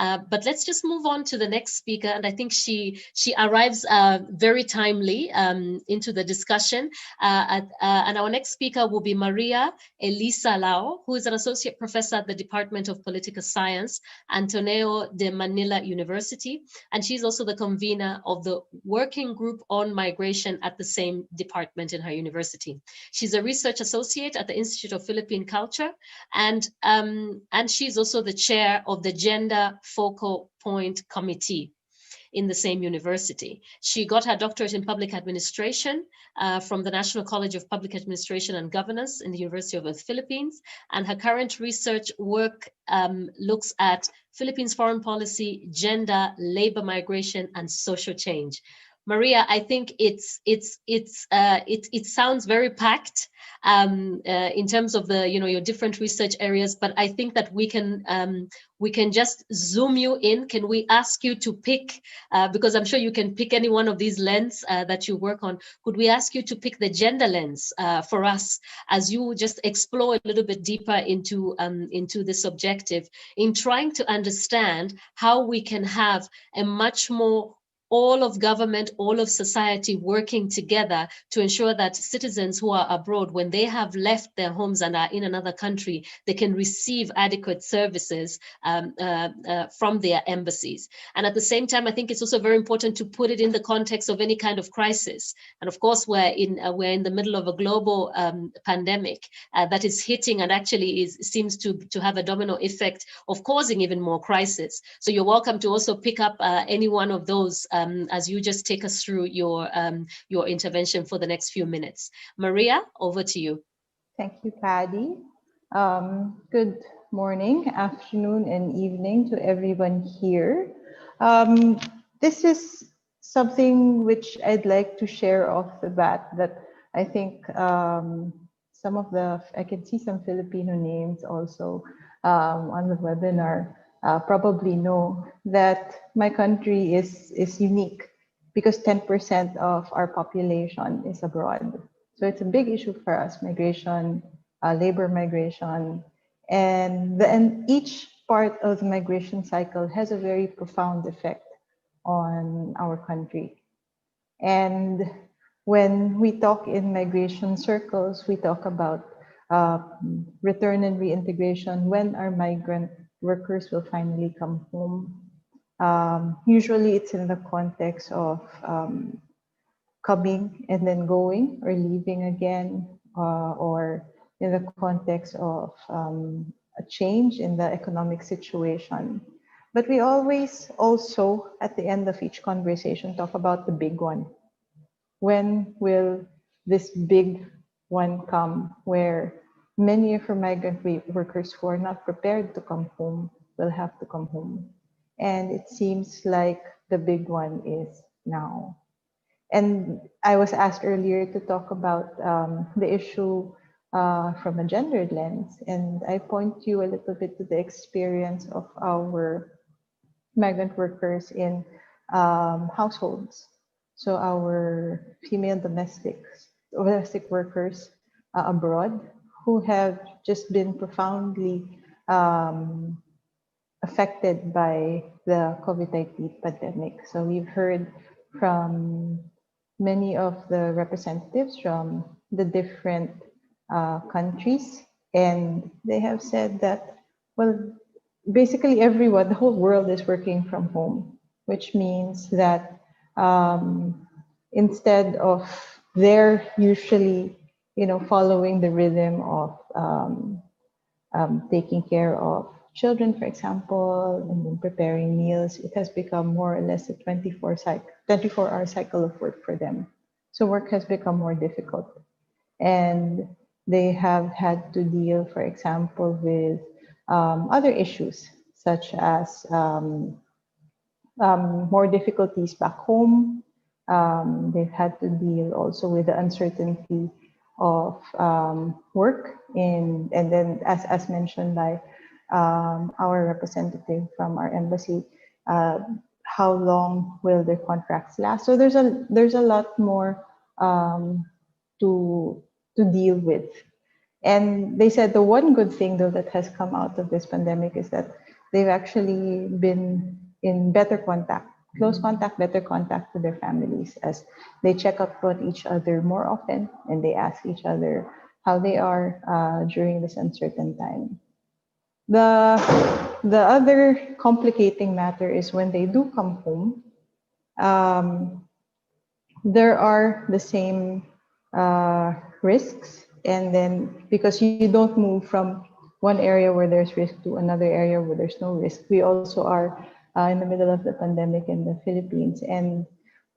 But let's just move on to the next speaker. And I think she arrives very timely into the discussion. And our next speaker will be Maria Elissa Lao, who is an associate professor at the Department of Political Science, Antonio de Manila University. And she's also the convener of the Working Group on Migration at the same department in her university. She's a research associate at the Institute of Philippine Culture, and she's also the chair of the Gender Focal Point Committee in the same university. She got her doctorate in public administration from the National College of Public Administration and Governance in the University of the Philippines. And her current research work looks at Philippines foreign policy, gender, labor migration, and social change. Maria, I think it sounds very packed in terms of the your different research areas, but I think that we can just zoom you in. Can we ask you to pick, because I'm sure you can pick any one of these lenses that you work on, could we ask you to pick the gender lens for us as you just explore a little bit deeper into this objective in trying to understand how we can have a much more all of government, all of society working together to ensure that citizens who are abroad, when they have left their homes and are in another country, they can receive adequate services from their embassies. And at the same time, I think it's also very important to put it in the context of any kind of crisis. And of course, we're in the middle of a global pandemic that is hitting and actually seems to have a domino effect of causing even more crisis. So you're welcome to also pick up any one of those as you just take us through your intervention for the next few minutes. Maria, over to you. Thank you, Paddy. Good morning, afternoon, and evening to everyone here. This is something which I'd like to share off the bat that I think I can see some Filipino names also on the webinar. Probably know that my country is unique because 10% of our population is abroad. So it's a big issue for us, migration, labor migration, and each part of the migration cycle has a very profound effect on our country. And when we talk in migration circles, we talk about return and reintegration, when our migrant workers will finally come home. Usually it's in the context of coming and then going or leaving again, or in the context of a change in the economic situation. But we always also, at the end of each conversation, talk about the big one. When will this big one come where many of our migrant workers who are not prepared to come home will have to come home? And it seems like the big one is now. And I was asked earlier to talk about the issue from a gendered lens. And I point you a little bit to the experience of our migrant workers in households. So our female domestic workers abroad who have just been profoundly affected by the COVID-19 pandemic. So we've heard from many of the representatives from the different countries, and they have said that, well, basically everyone, the whole world is working from home, which means that instead of they're usually, following the rhythm of taking care of children, for example, and then preparing meals, it has become more or less a 24-hour cycle of work for them. So work has become more difficult. And they have had to deal, for example, with other issues, such as more difficulties back home. They've had to deal also with the uncertainty of work and then as mentioned by our representative from our embassy, how long will their contracts last? So there's a lot more to deal with. And they said the one good thing though that has come out of this pandemic is that they've actually been in better contact, close contact, better contact with their families as they check up on each other more often and they ask each other how they are during this uncertain time. The other complicating matter is when they do come home, um, there are the same risks, and then because you don't move from one area where there's risk to another area where there's no risk. We also are in the middle of the pandemic in the Philippines, and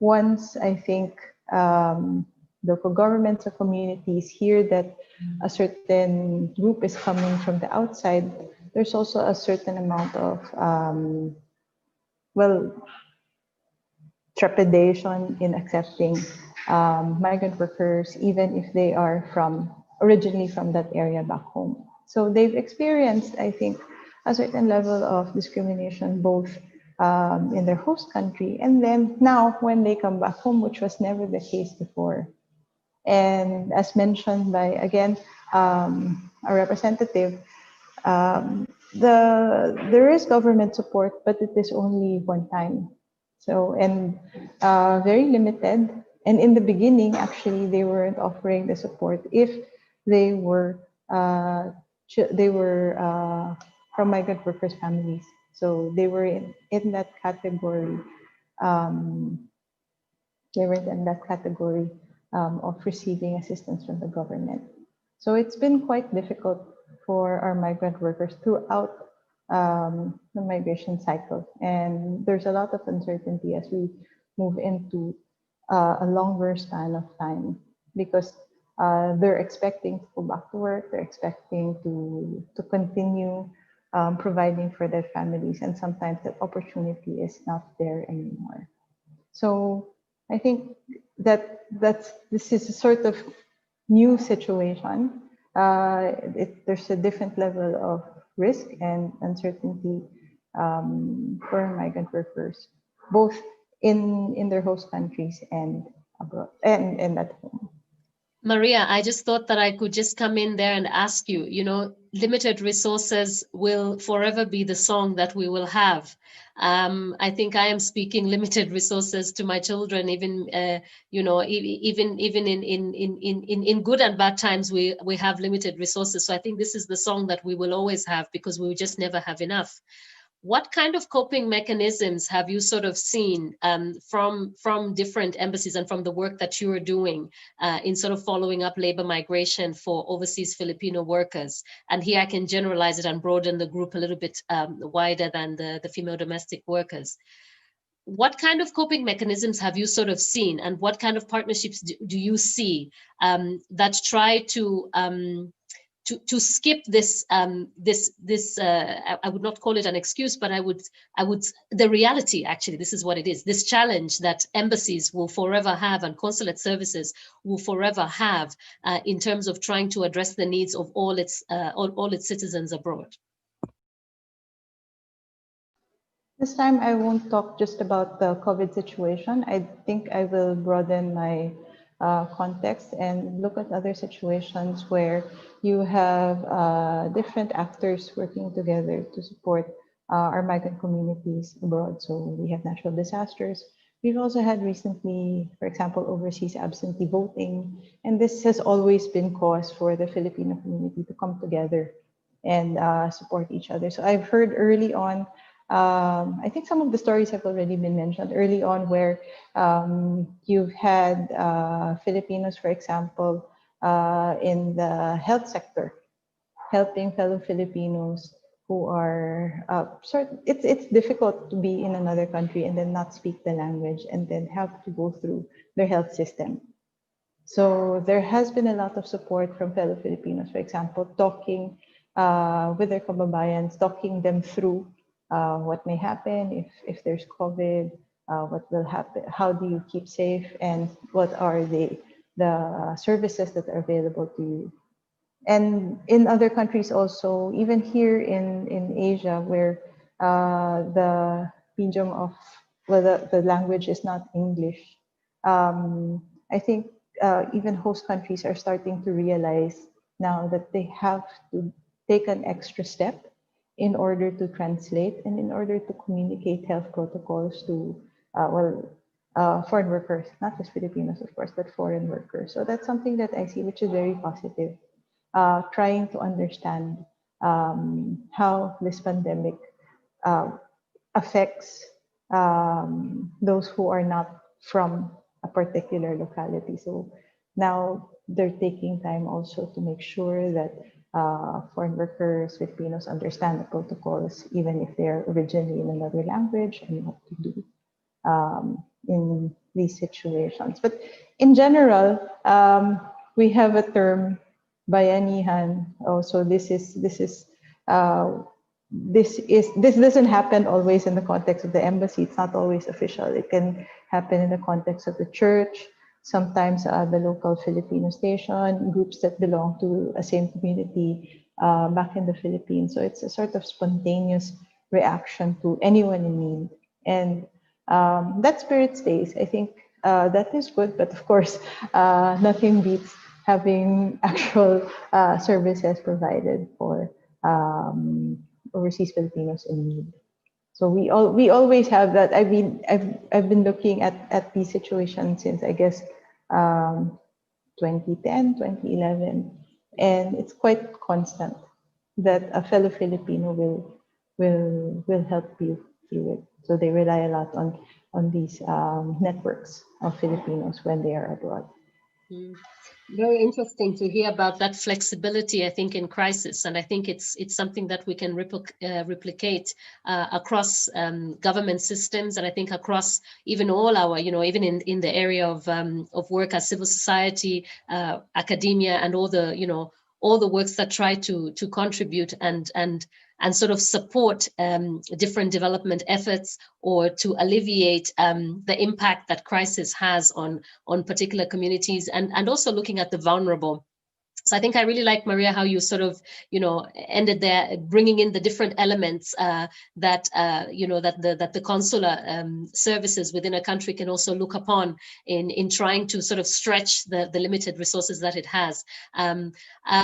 once I think local governments or communities hear that a certain group is coming from the outside, there's also a certain amount of well, trepidation in accepting migrant workers, even if they are originally from that area back home. So they've experienced, I think, a certain level of discrimination both in their host country and then now when they come back home, which was never the case before. And as mentioned by, again, a representative, there is government support, but it is only one time. So, and very limited. And in the beginning, actually, they weren't offering the support if they were from migrant workers' families. So they were in that category. Um, they were in that category of receiving assistance from the government. So it's been quite difficult for our migrant workers throughout the migration cycle. And there's a lot of uncertainty as we move into a longer span of time because they're expecting to go back to work, they're expecting to continue providing for their families, and sometimes that opportunity is not there anymore. So I think this is a sort of new situation. There's a different level of risk and uncertainty for migrant workers, both in their host countries and abroad and at home. Maria, I just thought that I could just come in there and ask you, limited resources will forever be the song that we will have. I think I am speaking limited resources to my children, even, even in good and bad times, we have limited resources. So I think this is the song that we will always have because we will just never have enough. What kind of coping mechanisms have you sort of seen from different embassies and from the work that you are doing in sort of following up labor migration for overseas Filipino workers? And here I can generalize it and broaden the group a little bit wider than the female domestic workers. What kind of coping mechanisms have you sort of seen, and what kind of partnerships do you see that try to skip this I would not call it an excuse, but I would the reality, actually, this is what it is, this challenge that embassies will forever have and consulate services will forever have in terms of trying to address the needs of all its citizens abroad. This time I won't talk just about the COVID situation. I think I will broaden my context and look at other situations where you have different actors working together to support our migrant communities abroad. So we have natural disasters. We've also had recently, for example, overseas absentee voting. And this has always been cause for the Filipino community to come together and support each other. So I've heard early on, I think some of the stories have already been mentioned early on where you've had Filipinos, for example, in the health sector, helping fellow Filipinos who are it's difficult to be in another country and then not speak the language and then have to go through their health system. So there has been a lot of support from fellow Filipinos, for example, talking with their kababayans, talking them through what may happen if there's COVID, what will happen, how do you keep safe, and what are the services that are available to you. And in other countries also, even here in Asia, where the medium of, well, the language is not English, I think even host countries are starting to realize now that they have to take an extra step in order to translate and in order to communicate health protocols to, foreign workers, not just Filipinos, of course, but foreign workers. So that's something that I see, which is very positive. Trying to understand how this pandemic uh, affects those who are not from a particular locality. So now they're taking time also to make sure that foreign workers, Filipinos understand the protocols, even if they're originally in another language, and what to do in these situations. But in general, we have a term, bayanihan. Also, uh, this doesn't happen always in the context of the embassy. It's not always official. It can happen in the context of the church, sometimes the local Filipino station, groups that belong to a same community back in the Philippines. So it's a sort of spontaneous reaction to anyone in need. And that spirit stays. I think that is good, but of course, nothing beats having actual services provided for overseas Filipinos in need. So we always have that. I've been looking at these situations since, I guess, 2010, 2011, and it's quite constant that a fellow Filipino will help you through it. So they rely a lot on these networks of Filipinos when they are abroad. Mm. Very interesting to hear about that flexibility, I think, in crisis. And I think it's something that we can replicate across government systems. And I think across even all our, even in the area of work as civil society, academia, and all the works that try to contribute and sort of support different development efforts, or to alleviate the impact that crisis has on particular communities, and also looking at the vulnerable. So I think I really like, Maria, how you sort of, ended there, bringing in the different elements that the consular services within a country can also look upon in trying to sort of stretch the limited resources that it has.